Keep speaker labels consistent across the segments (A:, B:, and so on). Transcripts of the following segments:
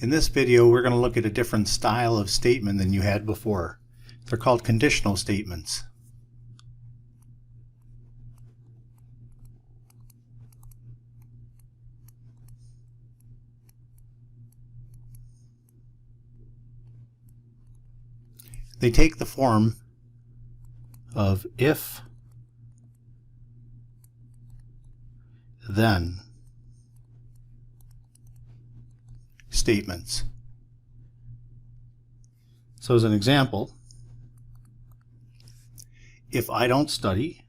A: In this video, we're going to look at a different style of statement than you had before. They're called conditional statements. They take the form of if, then statements. So as an example, if I don't study,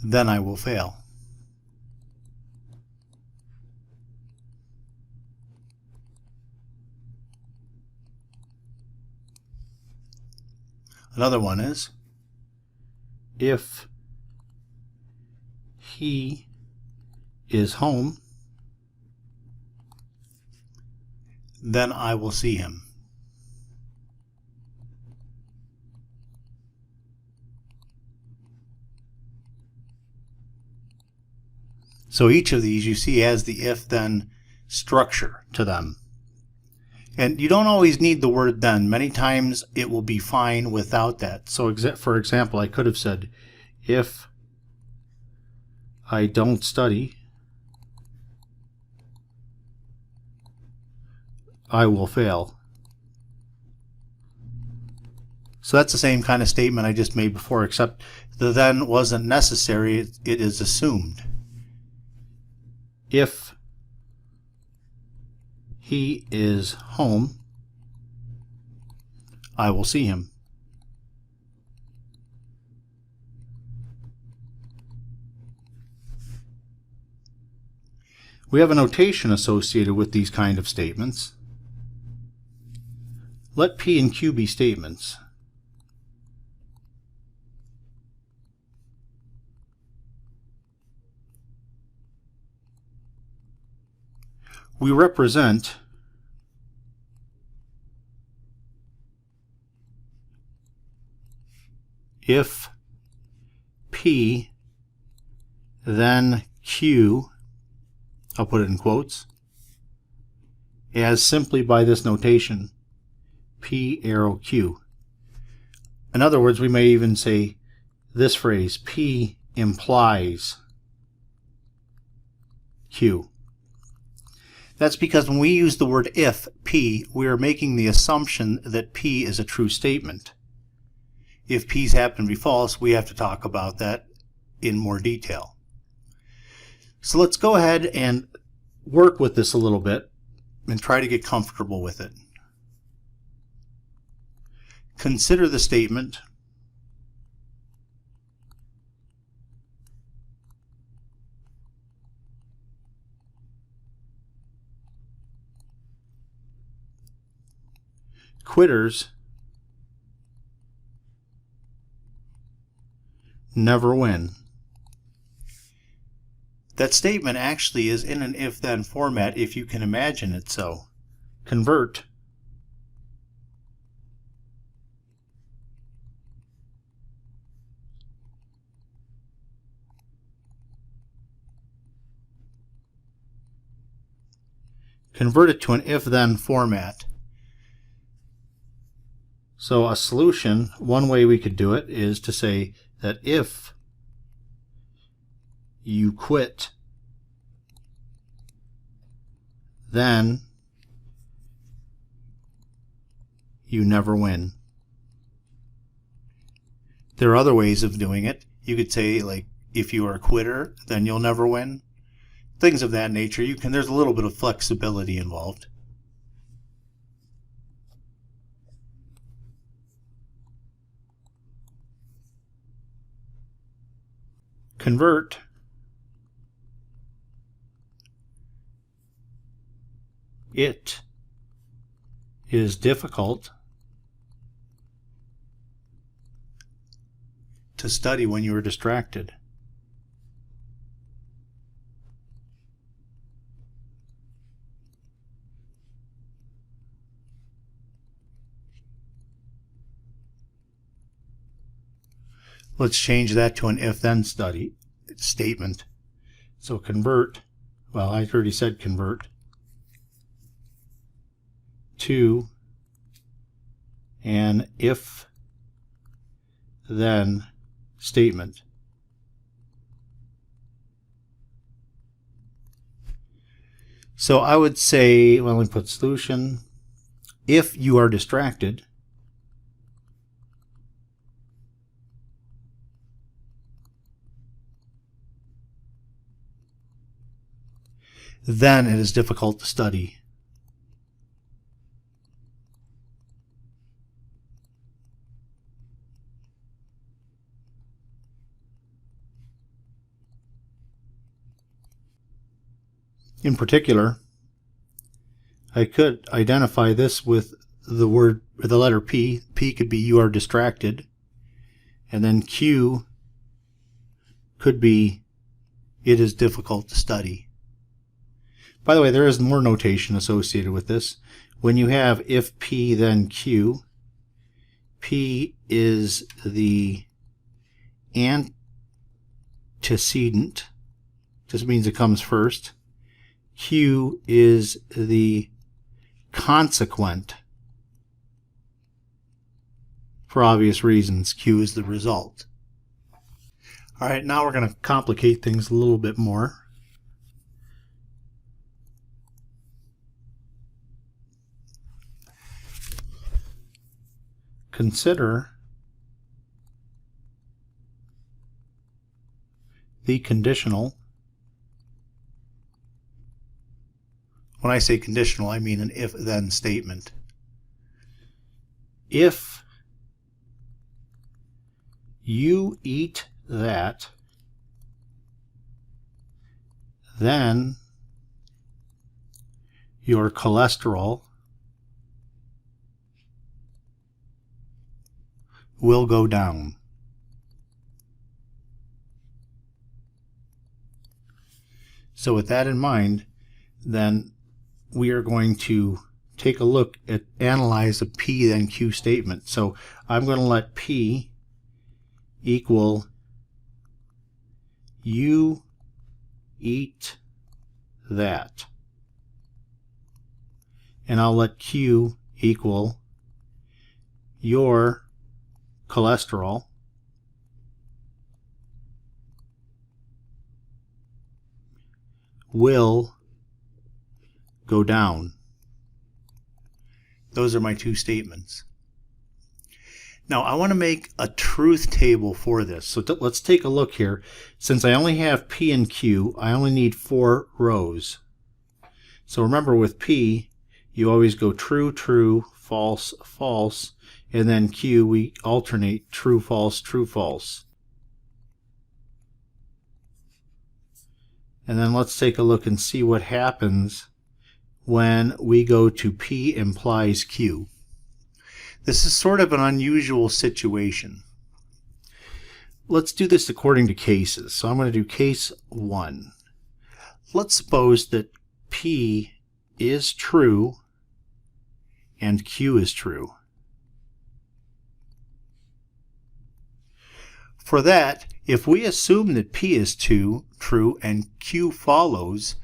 A: then I will fail. Another one is, if he is home, then I will see him. So each of these you see has the if-then structure to them. And you don't always need the word then. Many times it will be fine without that. So for example, I could have said, if I don't study, I will fail. So that's the same kind of statement I just made before, except the then wasn't necessary. It is assumed. If he is home, I will see him. We have a notation associated with these kind of statements. Let P and Q be statements. We represent if P, then Q, I'll put it in quotes, as simply by this notation, P arrow Q. In other words, we may even say this phrase, P implies Q. That's because when we use the word if P, we are making the assumption that P is a true statement. If P's happen to be false, we have to talk about that in more detail. So let's go ahead and work with this a little bit and try to get comfortable with it. Consider the statement, quitters never win. That statement actually is in an if-then format if you can imagine it so. Convert it to an if-then format. So a solution, one way we could do it is to say that if you quit, then you never win. There are other ways of doing it. You could say, like, if you are a quitter, then you'll never win. Things of that nature. There's a little bit of flexibility involved. Convert it is difficult to study when you are distracted. Let's change that to an if-then statement. So convert, well, I already said convert to an if-then statement. So I would say, well, let me put solution. If you are distracted, then it is difficult to study. In particular, I could identify this with the letter P. P could be you are distracted, and then Q could be it is difficult to study. By the way, there is more notation associated with this. When you have if P then Q, P is the antecedent, just means it comes first. Q is the consequent. For obvious reasons, Q is the result. All right, now we're going to complicate things a little bit more. Consider the conditional. When I say conditional, I mean an if-then statement. If you eat that, then your cholesterol will go down. So with that in mind, then we are going to take a look at analyze a P then Q statement. So I'm going to let P equal you eat that. And I'll let Q equal your cholesterol will go down. Those are my two statements. Now I want to make a truth table for this. So let's take a look here. Since I only have P and Q, I only need 4 rows. So remember with P, you always go true, true, false, false, and then Q, we alternate true, false, true, false. And then let's take a look and see what happens when we go to P implies Q. This is sort of an unusual situation. Let's do this according to cases. So I'm going to do case 1. Let's suppose that P is true and Q is true. For that, if we assume that P is true and Q follows,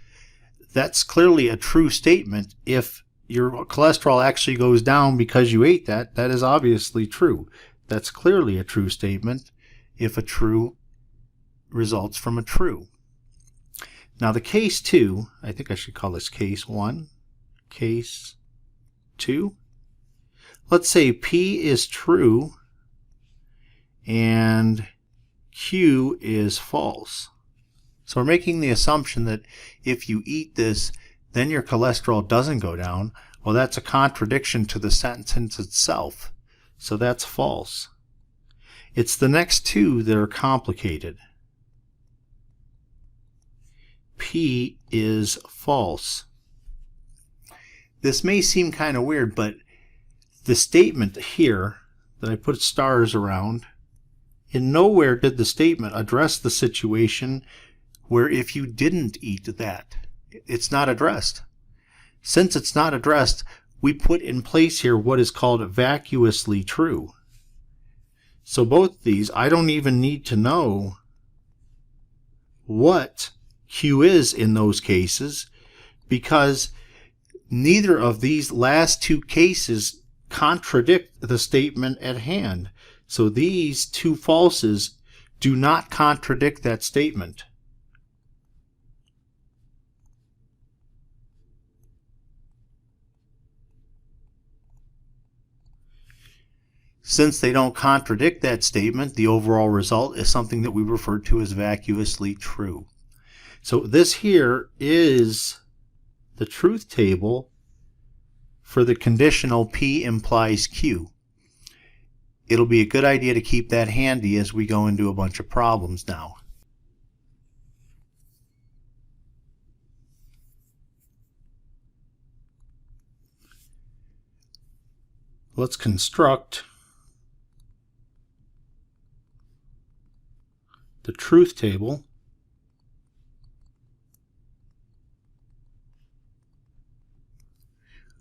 A: that's clearly a true statement. If your cholesterol actually goes down because you ate that, that is obviously true. That's clearly a true statement if a true results from a true. Now the case 2, I think I should call this case 1, case 2. Let's say P is true and Q is false. So we're making the assumption that if you eat this, then your cholesterol doesn't go down. Well, that's a contradiction to the sentence itself. So that's false. It's the next 2 that are complicated. P is false. This may seem kind of weird, but the statement here that I put stars around, in nowhere did the statement address the situation where if you didn't eat that. It's not addressed. Since it's not addressed, we put in place here what is called vacuously true. So both these, I don't even need to know what Q is in those cases, because neither of these last two cases contradict the statement at hand. So these two falses do not contradict that statement. Since they don't contradict that statement, the overall result is something that we refer to as vacuously true. So this here is the truth table for the conditional P implies Q. It'll be a good idea to keep that handy as we go into a bunch of problems now. Let's construct the truth table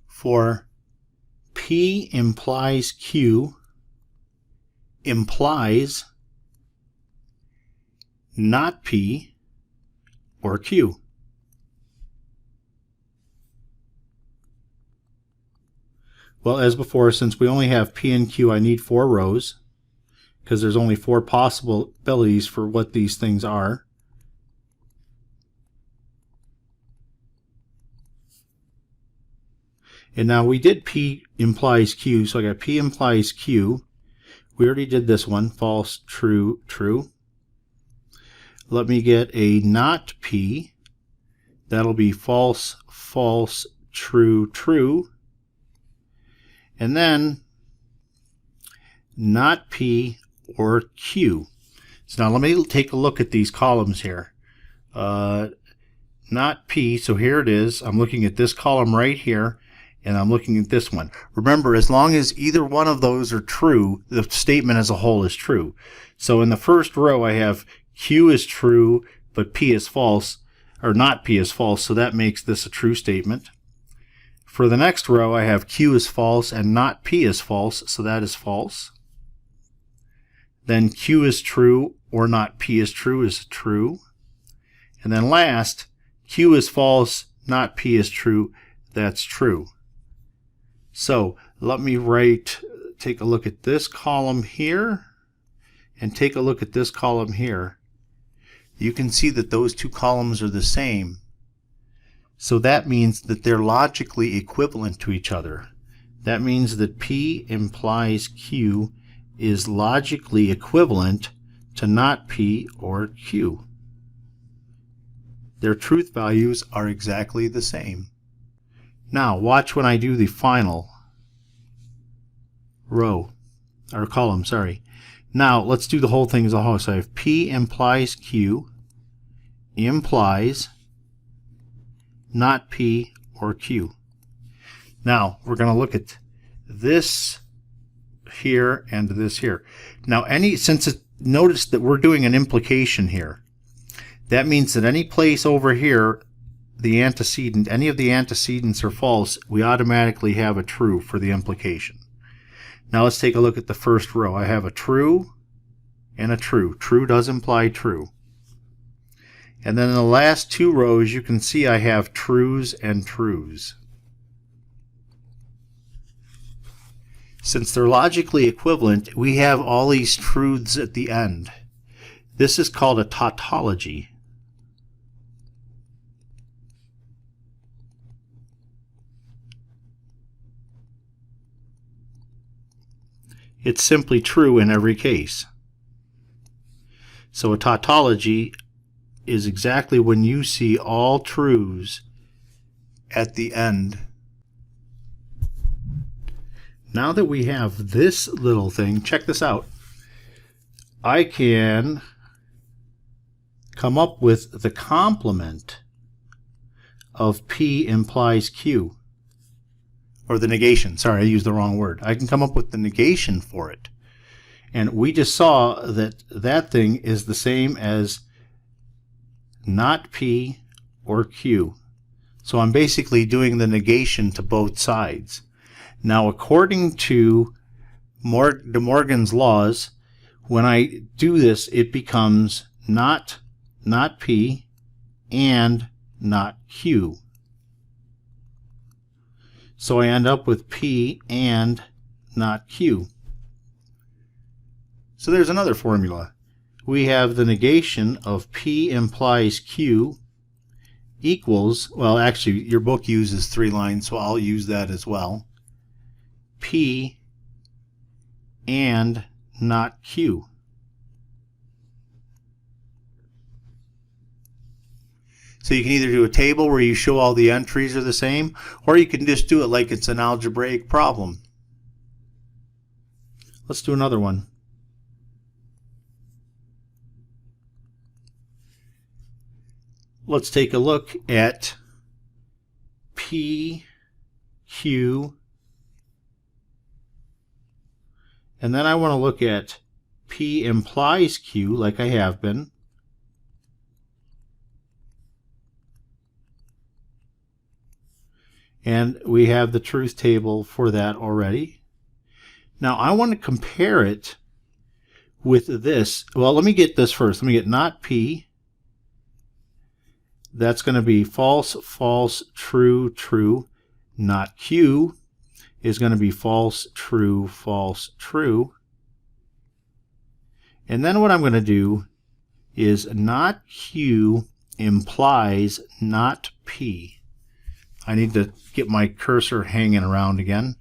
A: for P implies Q implies not P or Q. Well, as before, since we only have P and Q, I need 4 rows, because there's only 4 possibilities for what these things are. And now we did P implies Q, so I got P implies Q. We already did this one, false, true, true. Let me get a not P. That'll be false, false, true, true. And then not P or Q. So now let me take a look at these columns here. Not P, so here it is. I'm looking at this column right here, and I'm looking at this one. Remember, as long as either one of those are true, the statement as a whole is true. So in the first row, I have Q is true, but P is false, or not P is false, so that makes this a true statement. For the next row, I have Q is false and not P is false, so that is false. Then Q is true or not P is true is true. And then last, Q is false, not P is true, that's true. So let me take a look at this column here and take a look at this column here. You can see that those two columns are the same. So that means that they're logically equivalent to each other. That means that P implies Q is logically equivalent to not P or Q. Their truth values are exactly the same. Now watch when I do the final row, or column, sorry. Now let's do the whole thing as a whole. So I have P implies Q implies not P or Q. Now we're going to look at this here and this here. Now notice that we're doing an implication here. That means that any place over here, the antecedent, any of the antecedents are false, we automatically have a true for the implication. Now let's take a look at the first row. I have a true and a true. True does imply true. And then in the last 2 rows, you can see I have trues and trues. Since they're logically equivalent, we have all these truths at the end. This is called a tautology. It's simply true in every case. So a tautology is exactly when you see all truths at the end. Now that we have this little thing, check this out. I can come up with the complement of P implies Q. Or the negation. Sorry, I used the wrong word. I can come up with the negation for it. And we just saw that that thing is the same as not P or Q. So I'm basically doing the negation to both sides. Now, according to De Morgan's laws, When I do this, it becomes not P and not Q. So I end up with P and not Q. So there's another formula. We have the negation of P implies Q equals, well, actually, your book uses 3 lines, so I'll use that as well. P and not Q. So you can either do a table where you show all the entries are the same, or you can just do it like it's an algebraic problem. Let's do another one. Let's take a look at P, Q, and then I want to look at P implies Q like I have been. And we have the truth table for that already. Now I want to compare it with this. Well, let me get this first. Let me get not P. That's going to be false, false, true, true. Not Q is going to be false, true, false, true. And then what I'm going to do is not Q implies not P. I need to get my cursor hanging around again.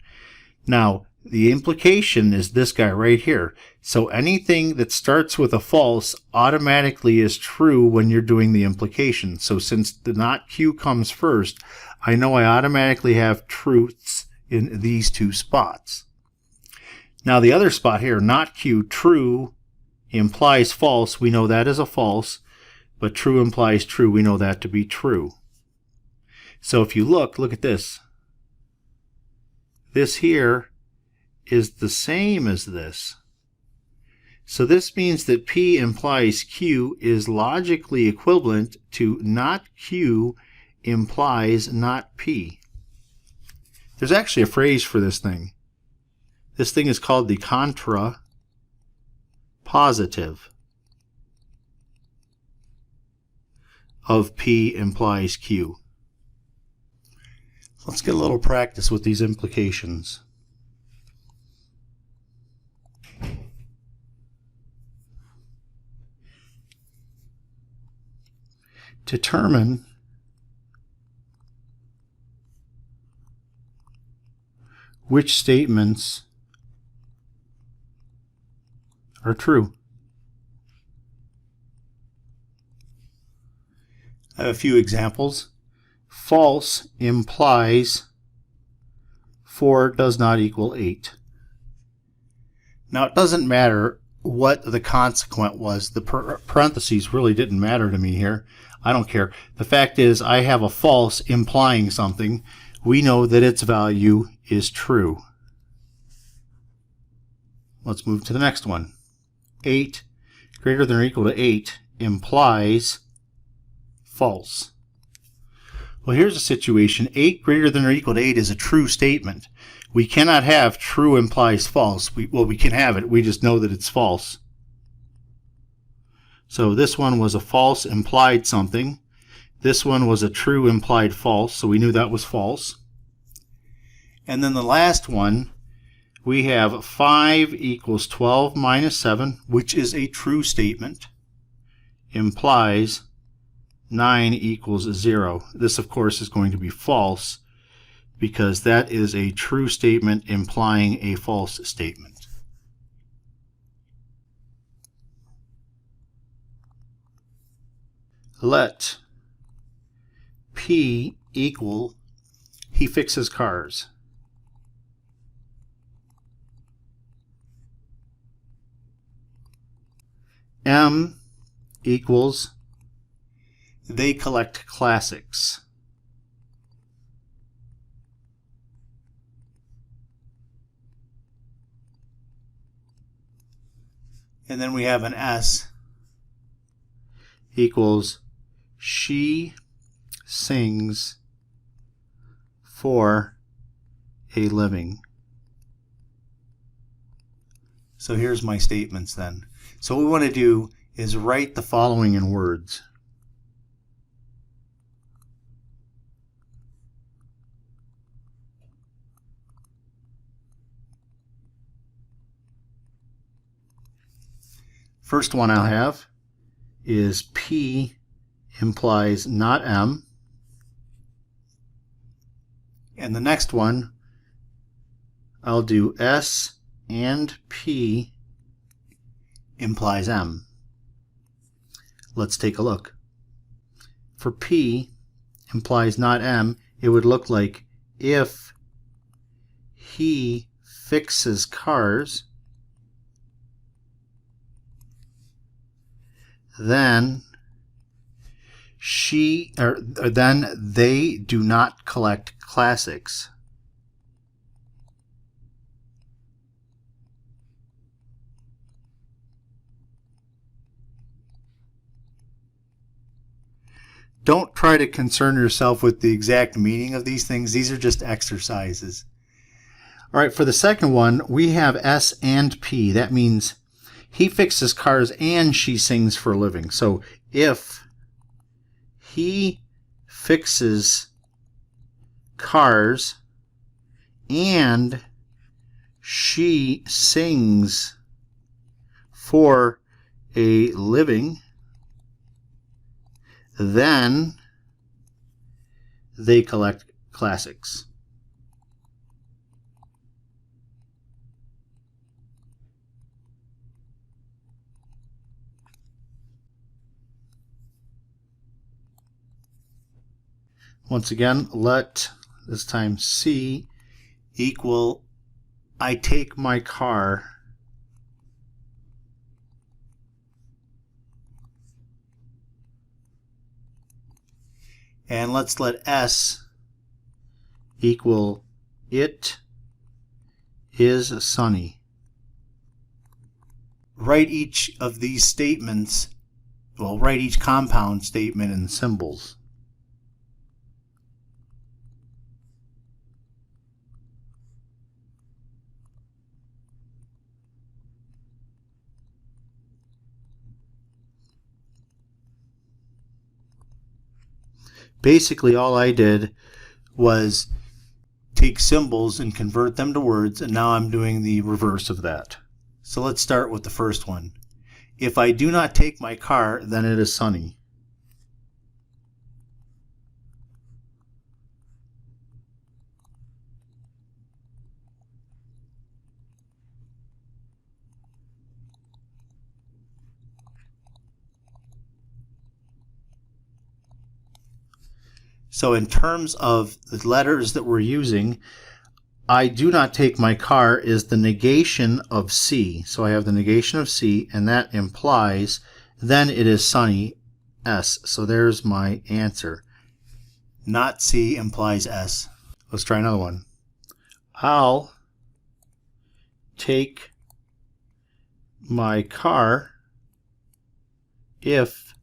A: Now, the implication is this guy right here. So anything that starts with a false automatically is true when you're doing the implication. So since the not Q comes first, I know I automatically have truths in these 2 spots. Now the other spot here, not Q, true implies false. We know that is a false, but true implies true. We know that to be true. So if you look at this. This here is the same as this. So this means that P implies Q is logically equivalent to not Q implies not P. There's actually a phrase for this thing. This thing is called the contrapositive of P implies Q. Let's get a little practice with these implications. Determine which statements are true. I have a few examples. False implies 4 does not equal 8. Now it doesn't matter what the consequent was. The parentheses really didn't matter to me here. I don't care. The fact is I have a false implying something. We know that its value is true. Let's move to the next one. 8 greater than or equal to 8 implies false. Well, here's a situation. 8 greater than or equal to 8 is a true statement. We cannot have true implies false. We can have it. We just know that it's false. So this one was a false implied something. This one was a true implied false. So we knew that was false. And then the last one, we have 5 equals 12 minus 7, which is a true statement, implies 9 equals 0. This, of course, is going to be false because that is a true statement implying a false statement. Let P equal he fixes cars. M equals they collect classics. And then we have an S equals she sings for a living. So here's my statements then. So what we want to do is write the following in words. First one I'll have is P implies not M. And the next one, I'll do S and P implies M. Let's take a look. For P implies not M, it would look like if he fixes cars, then then they do not collect classics. Don't try to concern yourself with the exact meaning of these things. These are just exercises. All right, for the second one, we have S and P. That means he fixes cars and she sings for a living. So if he fixes cars and she sings for a living, then they collect classics. Once again, let this time C equal I take my car and let's let S equal it is sunny. Write each of these statements, write each compound statement in symbols. Basically, all I did was take symbols and convert them to words, and now I'm doing the reverse of that. So let's start with the first one. If I do not take my car, then it is sunny. So in terms of the letters that we're using, I do not take my car is the negation of C. So I have the negation of C, and that implies then it is sunny, S. So there's my answer. Not C implies S. Let's try another one. I'll take my car if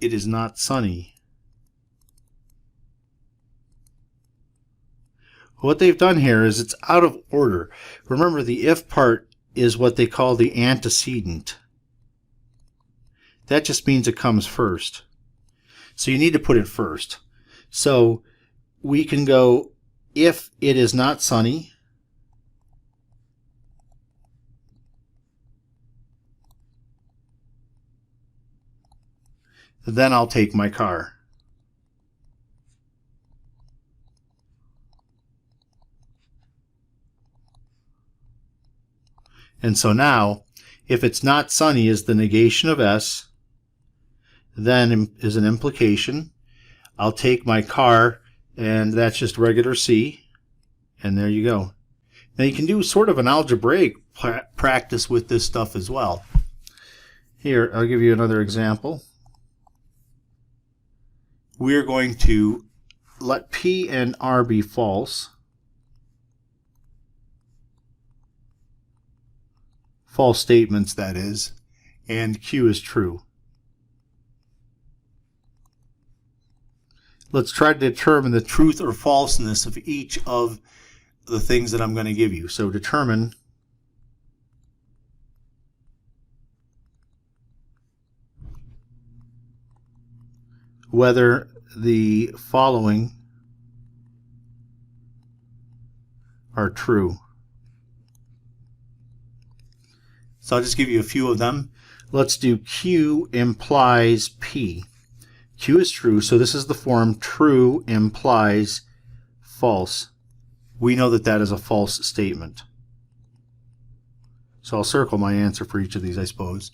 A: it is not sunny. What they've done here is it's out of order. Remember, the if part is what they call the antecedent. That just means it comes first. So you need to put it first. So we can go, if it is not sunny, then I'll take my car. And so now, if it's not sunny is the negation of S, then is an implication. I'll take my car, and that's just regular C, and there you go. Now you can do sort of an algebraic practice with this stuff as well. Here, I'll give you another example. We're going to let P and R be false. False statements, that is, and Q is true. Let's try to determine the truth or falseness of each of the things that I'm going to give you. So determine whether the following are true. So I'll just give you a few of them. Let's do Q implies P. Q is true, so this is the form true implies false. We know that that is a false statement. So I'll circle my answer for each of these, I suppose.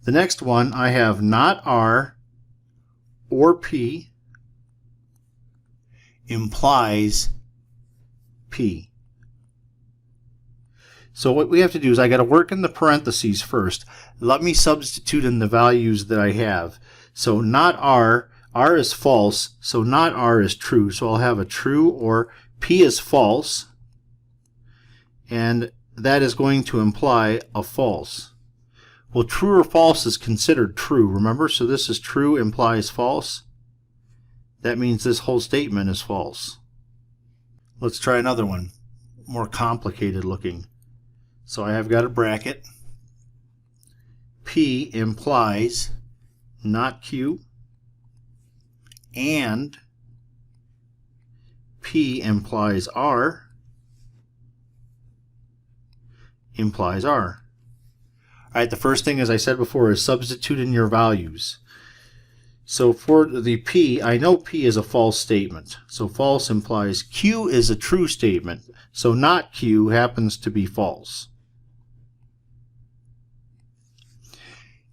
A: The next one, I have not R or P implies P. So what we have to do is I got to work in the parentheses first. Let me substitute in the values that I have. So not R, R is false, so not R is true. So I'll have a true, or P is false, and that is going to imply a false. Well, true or false is considered true, remember? So this is true implies false. That means this whole statement is false. Let's try another one, more complicated looking. So I have got a bracket. P implies not Q, and P implies R implies R. All right, the first thing, as I said before, is substitute in your values. So for the P, I know P is a false statement. So false implies Q is a true statement. So not Q happens to be false.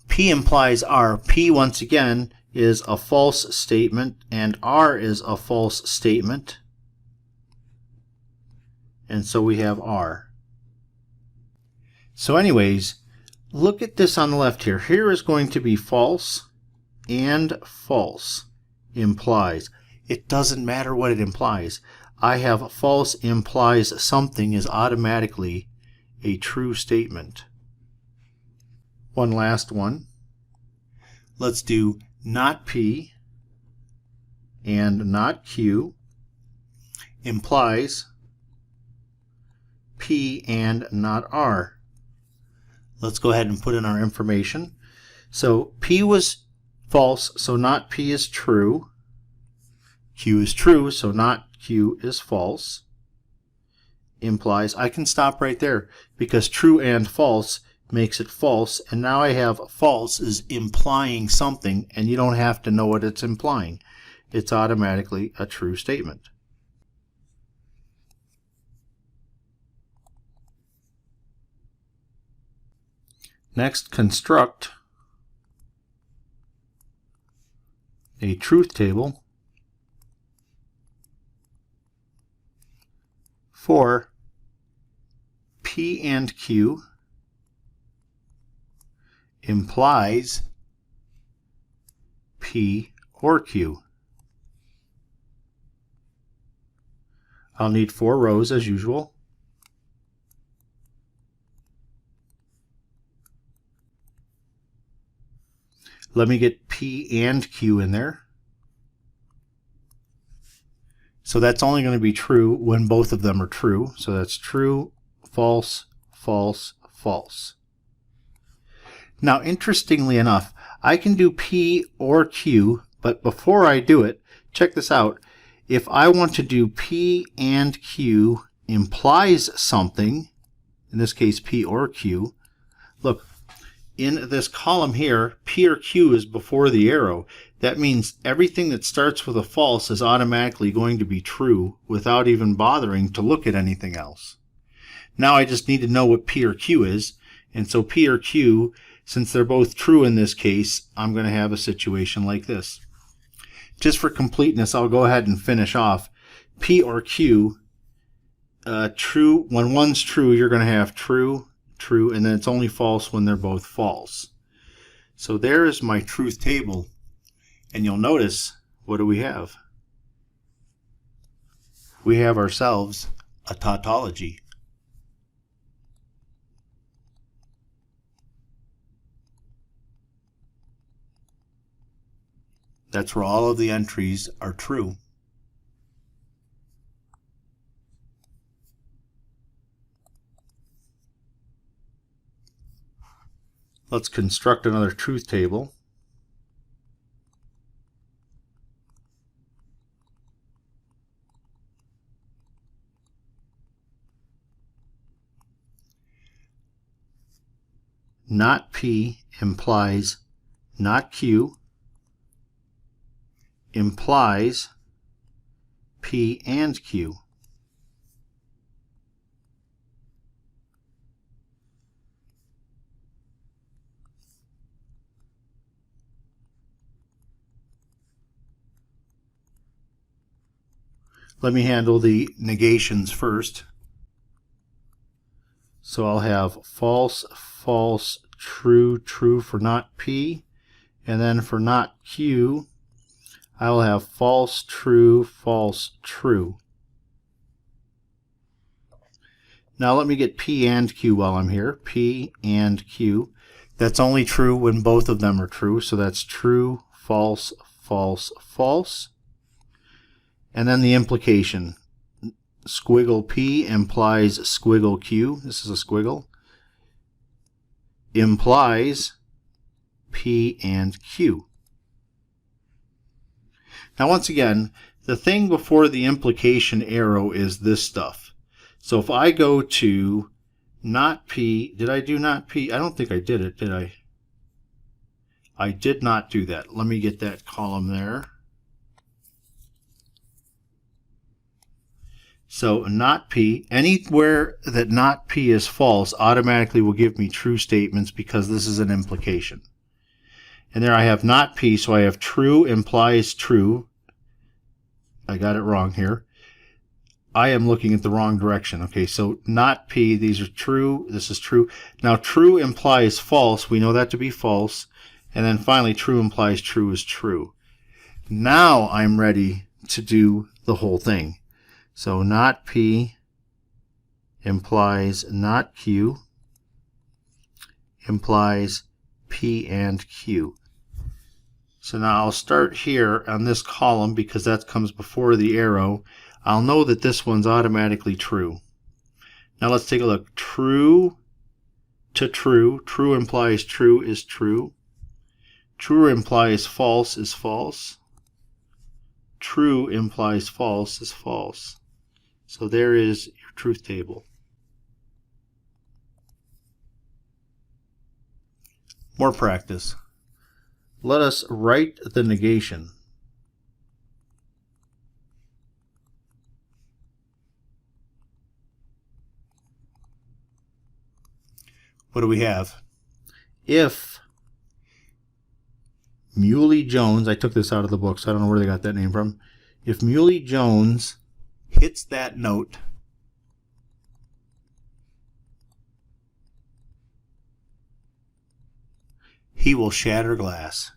A: P implies R. P, once again, is a false statement, and R is a false statement. And so we have R. So anyways, look at this on the left here. Here is going to be false and false implies. It doesn't matter what it implies. I have false implies something is automatically a true statement. One last one. Let's do not P and not Q implies P and not R. Let's go ahead and put in our information. So P was false, so not P is true. Q is true, so not Q is false. Implies, I can stop right there because true and false makes it false, and now I have false is implying something, and you don't have to know what it's implying. It's automatically a true statement. Next, construct a truth table for P and Q implies P or Q. I'll need 4 rows as usual. Let me get P and Q in there. So that's only going to be true when both of them are true. So that's true, false, false, false. Now, interestingly enough, I can do P or Q, but before I do it, check this out. If I want to do P and Q implies something, in this case P or Q, look, in this column here, P or Q is before the arrow. That means everything that starts with a false is automatically going to be true without even bothering to look at anything else. Now I just need to know what P or Q is, and so P or Q, since they're both true in this case, I'm going to have a situation like this. Just for completeness, I'll go ahead and finish off. P or Q, true, when one's true, you're going to have true, true, and then it's only false when they're both false. So there is my truth table, and you'll notice, what do we have? We have ourselves a tautology. That's where all of the entries are true. Let's construct another truth table. not P implies not Q implies P and Q. Let me handle the negations first. So I'll have false, false, true, true for not P. And then for not Q, I'll have false, true, false, true. Now let me get P and Q while I'm here. P and Q. That's only true when both of them are true. So that's true, false, false, false. And then the implication. Squiggle P implies squiggle Q. This is a squiggle. Implies P and Q. Now once again, the thing before the implication arrow is this stuff. So if I go to not P, did I do not P? I don't think I did it, did I? I did not do that. Let me get that column there. So not P, anywhere that not P is false automatically will give me true statements because this is an implication. And there I have not P, so I have true implies true. I got it wrong here. I am looking at the wrong direction. Okay, so not P, these are true, this is true. Now true implies false, we know that to be false. And then finally true implies true is true. Now I'm ready to do the whole thing. So not P implies not Q implies P and Q. So now I'll start here on this column because that comes before the arrow. I'll know that this one's automatically true. Now let's take a look. True to true. True implies true is true. True implies false is false. True implies false is false. So there is your truth table. More practice. Let us write the negation. What do we have? If Muley Jones, I took this out of the book, so I don't know where they got that name from. If Muley Jones hits that note, he will shatter glass.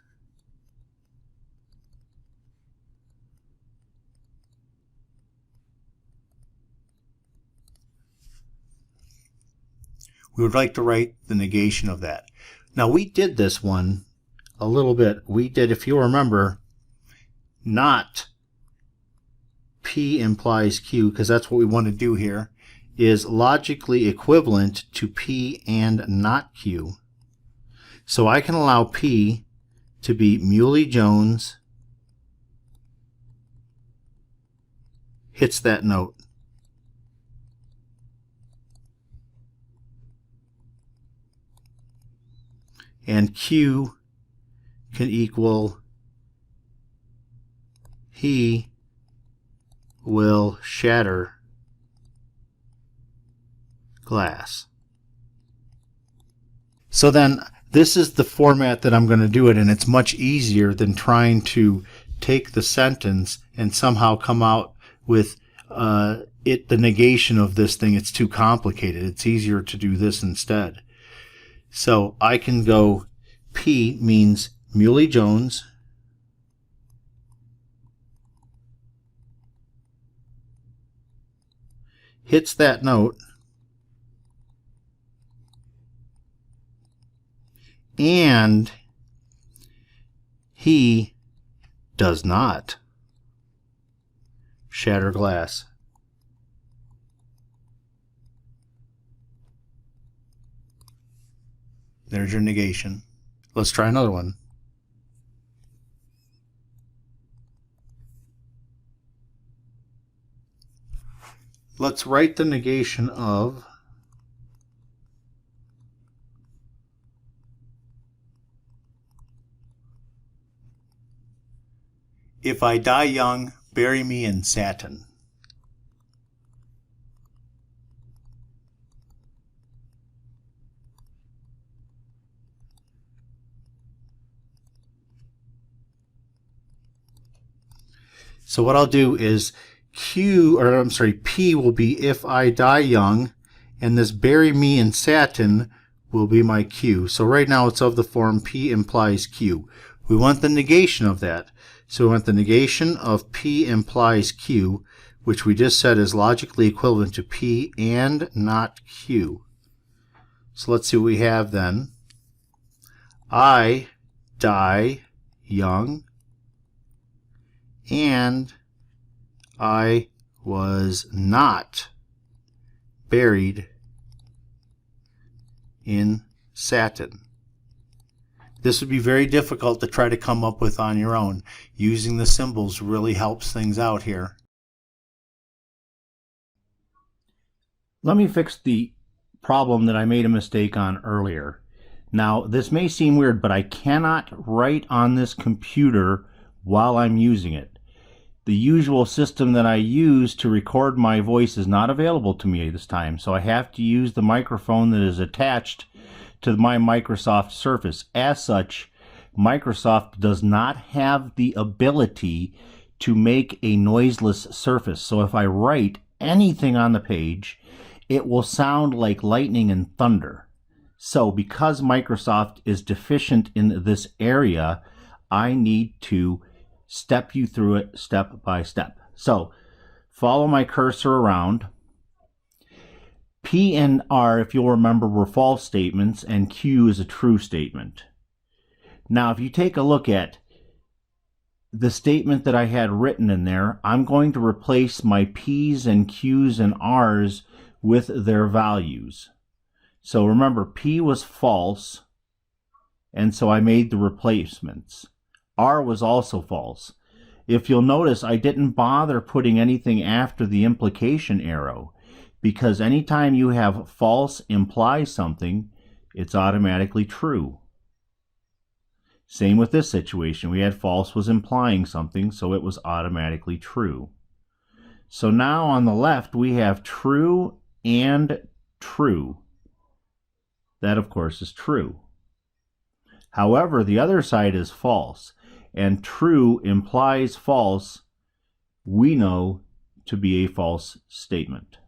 A: We would like to write the negation of that. Now we did this one a little bit. We did, if you remember, not P implies Q, because that's what we want to do here, is logically equivalent to P and not Q. So I can allow P to be Muley Jones hits that note. And Q can equal he will shatter glass. So then this is the format that I'm going to do it, and it's much easier than trying to take the sentence and somehow come out with the negation of this thing. It's too complicated. It's easier to do this instead. So I can go, P means Muley Jones hits that note and he does not shatter glass. There's your negation. Let's try another one. Let's write the negation of If I die young, bury me in satin. So what I'll do is P will be if I die young, and this bury me in satin will be my Q. So right now it's of the form P implies Q. We want the negation of that. So we want the negation of P implies Q, which we just said is logically equivalent to P and not Q. So let's see what we have then. I die young, and I was not buried in satin. This would be very difficult to try to come up with on your own. Using the symbols really helps things out here.
B: Let me fix the problem that I made a mistake on earlier. Now, this may seem weird, but I cannot write on this computer while I'm using it. The usual system that I use to record my voice is not available to me this time, so I have to use the microphone that is attached to my Microsoft Surface. As such, Microsoft does not have the ability to make a noiseless surface. So if I write anything on the page, it will sound like lightning and thunder. So because Microsoft is deficient in this area, I need to step you through it step by step. So follow my cursor around. P and R, if you'll remember, were false statements, and Q is a true statement. Now, if you take a look at the statement that I had written in there, I'm going to replace my P's and Q's and R's with their values. So remember, P was false, and so I made the replacements. R was also false. If you'll notice, I didn't bother putting anything after the implication arrow, because anytime you have false imply something, it's automatically true. Same with this situation. We had false was implying something, so it was automatically true. So now on the left, we have true and true. That, of course, is true. However, the other side is false, and true implies false, we know to be a false statement.